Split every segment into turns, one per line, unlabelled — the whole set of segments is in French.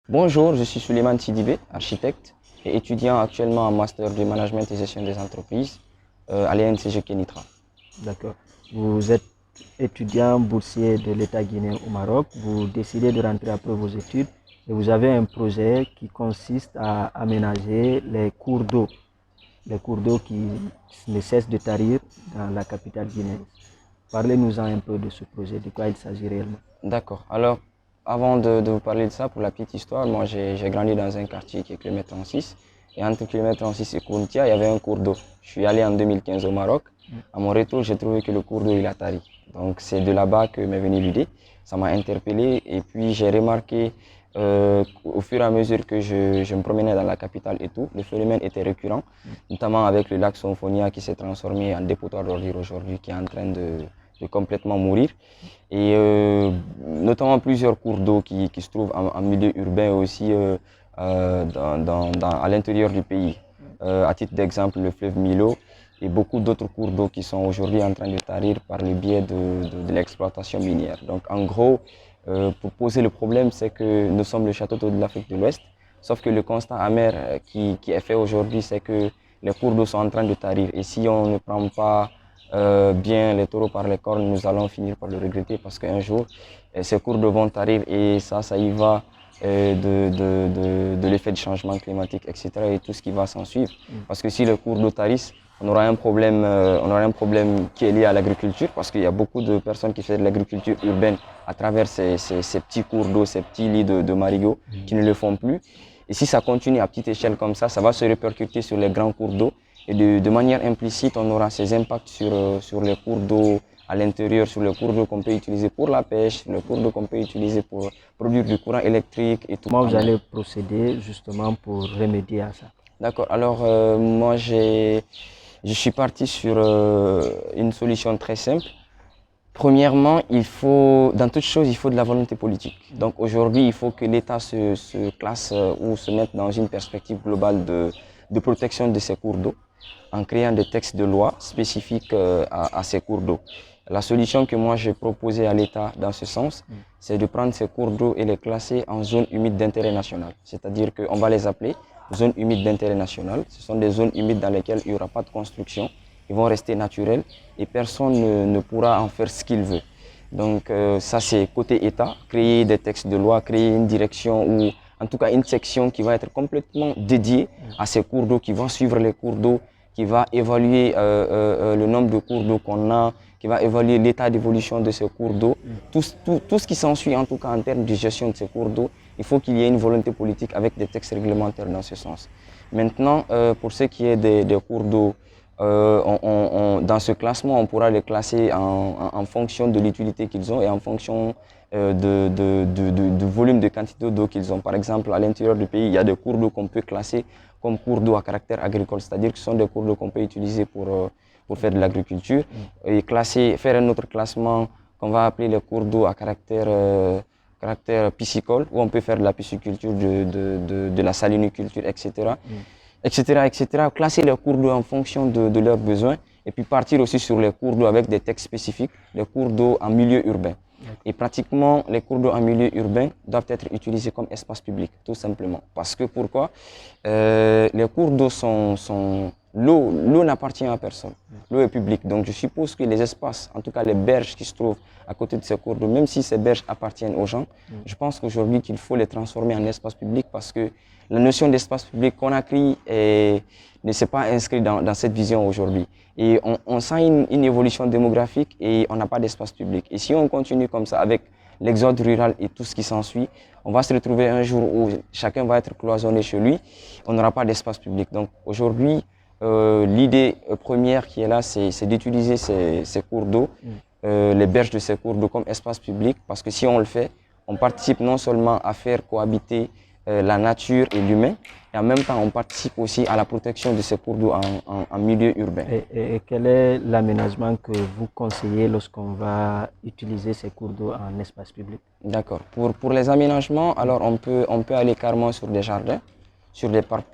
Bonjour, je suis Souleymane Sidibé, architecte et étudiant actuellement en master de management et gestion des entreprises à l'ENCG Kenitra.
D'accord. Vous êtes étudiant boursier de l'État guinéen au Maroc. Vous décidez de rentrer après vos études et vous avez un projet qui consiste à aménager les cours d'eau qui ne cessent de tarir dans la capitale guinéenne. Parlez-nous-en un peu de ce projet, de quoi il s'agit réellement.
D'accord. Alors, avant de vous parler de ça, pour la petite histoire, moi j'ai grandi dans un quartier qui est kilomètre 36. Et entre kilomètre 36 et Kountia, il y avait un cours d'eau. Je suis allé en 2015 au Maroc. À mon retour, j'ai trouvé que le cours d'eau il a tari. Donc c'est de là-bas que m'est venue l'idée. Ça m'a interpellé et puis j'ai remarqué au fur et à mesure que je me promenais dans la capitale et tout, le phénomène était récurrent, notamment avec le lac Sonfonia qui s'est transformé en dépotoir d'ordures aujourd'hui, qui est en train de complètement mourir. Et notamment plusieurs cours d'eau qui se trouvent en milieu urbain aussi à l'intérieur du pays. À titre d'exemple, le fleuve Milo et beaucoup d'autres cours d'eau qui sont aujourd'hui en train de tarir par le biais de l'exploitation minière. Donc en gros, pour poser le problème, c'est que nous sommes le château d'eau de l'Afrique de l'Ouest, sauf que le constat amer qui est fait aujourd'hui, c'est que les cours d'eau sont en train de tarir. Et si on ne prend pas bien les taureaux par les cornes, nous allons finir par le regretter parce qu'un jour, ces cours d'eau vont tarir et ça y va de l'effet du changement climatique, etc. et tout ce qui va s'en suivre. Parce que si les cours d'eau tarissent, on aura un problème qui est lié à l'agriculture parce qu'il y a beaucoup de personnes qui font de l'agriculture urbaine à travers ces petits cours d'eau, ces petits lits de marigots qui ne le font plus. Et si ça continue à petite échelle comme ça va se répercuter sur les grands cours d'eau. Et de manière implicite, on aura ces impacts sur les cours d'eau à l'intérieur, sur les cours d'eau qu'on peut utiliser pour la pêche, sur les cours d'eau qu'on peut utiliser pour produire du courant électrique et tout.
Comment vous allez procéder justement pour remédier à ça?
D'accord, alors moi je suis parti sur une solution très simple. Premièrement, dans toute chose, il faut de la volonté politique. Donc aujourd'hui, il faut que l'État se classe ou se mette dans une perspective globale de protection de ces cours d'eau en créant des textes de loi spécifiques à ces cours d'eau. La solution que moi j'ai proposée à l'État dans ce sens, c'est de prendre ces cours d'eau et les classer en zones humides d'intérêt national. C'est-à-dire qu'on va les appeler zones humides d'intérêt national. Ce sont des zones humides dans lesquelles il n'y aura pas de construction. Ils vont rester naturels et personne ne pourra en faire ce qu'il veut. Donc ça c'est côté État, créer des textes de loi, créer une direction ou en tout cas une section qui va être complètement dédiée à ces cours d'eau, qui va suivre les cours d'eau, qui va évaluer le nombre de cours d'eau qu'on a, qui va évaluer l'état d'évolution de ces cours d'eau. Tout ce qui s'ensuit en tout cas en termes de gestion de ces cours d'eau, il faut qu'il y ait une volonté politique avec des textes réglementaires dans ce sens. Maintenant, pour ce qui est des cours d'eau, dans ce classement, on pourra les classer en fonction de l'utilité qu'ils ont et en fonction du volume de quantité d'eau qu'ils ont. Par exemple, à l'intérieur du pays, il y a des cours d'eau qu'on peut classer comme cours d'eau à caractère agricole, c'est-à-dire que ce sont des cours d'eau qu'on peut utiliser pour faire de l'agriculture. Et faire un autre classement qu'on va appeler les cours d'eau à caractère piscicole, où on peut faire de la pisciculture, de la saliniculture, etc. etc., etc. Classer les cours d'eau en fonction de leurs besoins et puis partir aussi sur les cours d'eau avec des textes spécifiques, les cours d'eau en milieu urbain. Et pratiquement, les cours d'eau en milieu urbain doivent être utilisés comme espace public, tout simplement. Parce que pourquoi les cours d'eau l'eau n'appartient à personne. L'eau est publique. Donc je suppose que les espaces, en tout cas les berges qui se trouvent à côté de ces cours d'eau, même si ces berges appartiennent aux gens, je pense qu'aujourd'hui qu'il faut les transformer en espace public parce que la notion d'espace public qu'on a créée ne s'est pas inscrite dans cette vision aujourd'hui. Et on sent une évolution démographique et on n'a pas d'espace public. Et si on continue comme ça avec l'exode rural et tout ce qui s'ensuit, on va se retrouver un jour où chacun va être cloisonné chez lui, on n'aura pas d'espace public. Donc aujourd'hui, l'idée première qui est là, c'est d'utiliser ces cours d'eau, les berges de ces cours d'eau comme espace public, parce que si on le fait, on participe non seulement à faire cohabiter la nature et l'humain, et en même temps on participe aussi à la protection de ces cours d'eau en milieu urbain.
Et quel est l'aménagement que vous conseillez lorsqu'on va utiliser ces cours d'eau en espace public?
D'accord. Pour les aménagements, alors on peut aller carrément sur des jardins, sur des parcs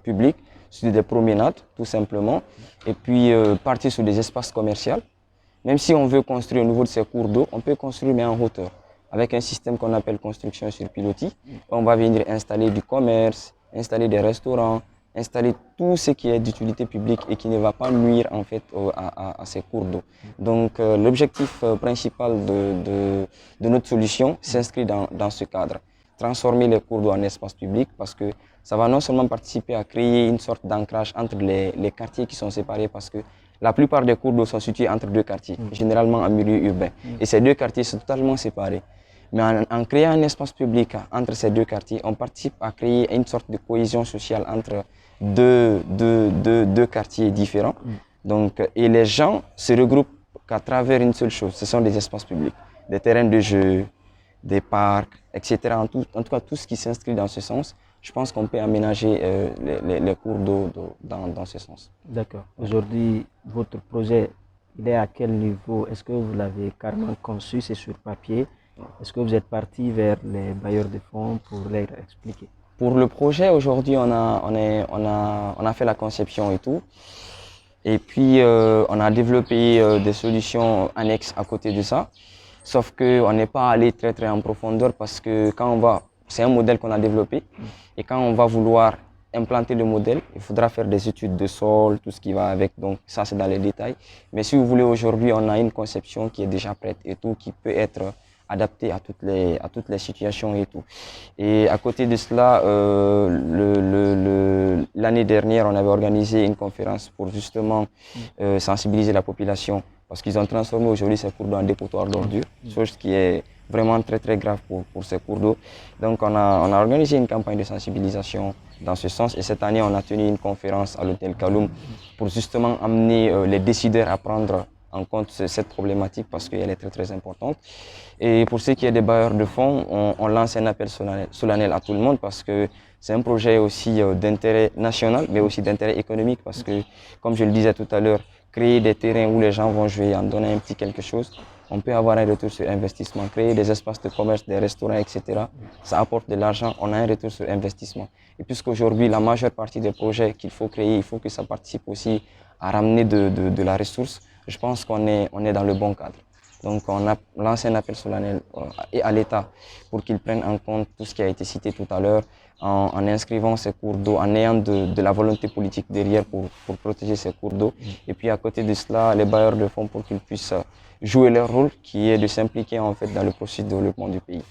publics, sur des promenades tout simplement, et puis partir sur des espaces commerciaux. Même si on veut construire au niveau de ces cours d'eau, on peut construire mais en hauteur. avec un système qu'on appelle construction sur pilotis. On va venir installer du commerce, installer des restaurants, installer tout ce qui est d'utilité publique et qui ne va pas nuire en fait à ces cours d'eau. Donc l'objectif principal de notre solution s'inscrit dans ce cadre. Transformer les cours d'eau en espace public parce que ça va non seulement participer à créer une sorte d'ancrage entre les quartiers qui sont séparés parce que la plupart des cours d'eau sont situés entre deux quartiers, généralement en milieu urbain. Et ces deux quartiers sont totalement séparés. Mais en créant un espace public entre ces deux quartiers, on participe à créer une sorte de cohésion sociale entre deux quartiers différents. Donc, et les gens se regroupent qu'à travers une seule chose, ce sont des espaces publics, des terrains de jeu, des parcs, etc. En tout cas, tout ce qui s'inscrit dans ce sens, je pense qu'on peut aménager les cours d'eau dans ce sens.
D'accord. Aujourd'hui, votre projet, il est à quel niveau? Est-ce que vous l'avez carrément conçu, c'est sur papier? Est-ce que vous êtes parti vers les bailleurs de fonds pour leur expliquer?
Pour le projet, aujourd'hui, on a fait la conception et tout. Et puis, on a développé des solutions annexes à côté de ça. Sauf qu'on n'est pas allé très en profondeur parce que c'est un modèle qu'on a développé. Et quand on va vouloir implanter le modèle, il faudra faire des études de sol, tout ce qui va avec. Donc ça, c'est dans les détails. Mais si vous voulez, aujourd'hui, on a une conception qui est déjà prête et tout, qui peut être adaptée à toutes les situations et tout. Et à côté de cela, l'année dernière, on avait organisé une conférence pour justement sensibiliser la population parce qu'ils ont transformé aujourd'hui ces cours d'eau en dépotoir d'ordures, chose qui est vraiment très grave pour ces cours d'eau. Donc on a organisé une campagne de sensibilisation dans ce sens et cette année on a tenu une conférence à l'hôtel Kaloum pour justement amener les décideurs à prendre en compte cette problématique parce qu'elle est très importante. Et pour ce qui est des bailleurs de fonds, on lance un appel solennel à tout le monde parce que c'est un projet aussi d'intérêt national mais aussi d'intérêt économique parce que, comme je le disais tout à l'heure, créer des terrains où les gens vont jouer, en donner un petit quelque chose, on peut avoir un retour sur investissement. Créer des espaces de commerce, des restaurants, etc. Ça apporte de l'argent, on a un retour sur investissement. Et puisqu'aujourd'hui, la majeure partie des projets qu'il faut créer, il faut que ça participe aussi à ramener de la ressource, je pense qu'on est dans le bon cadre. Donc on a lancé un appel solennel à l'État pour qu'il prenne en compte tout ce qui a été cité tout à l'heure en inscrivant ces cours d'eau, en ayant de la volonté politique derrière pour protéger ces cours d'eau. Et puis à côté de cela, les bailleurs de fonds pour qu'ils puissent jouer leur rôle qui est de s'impliquer en fait dans le processus de développement du pays.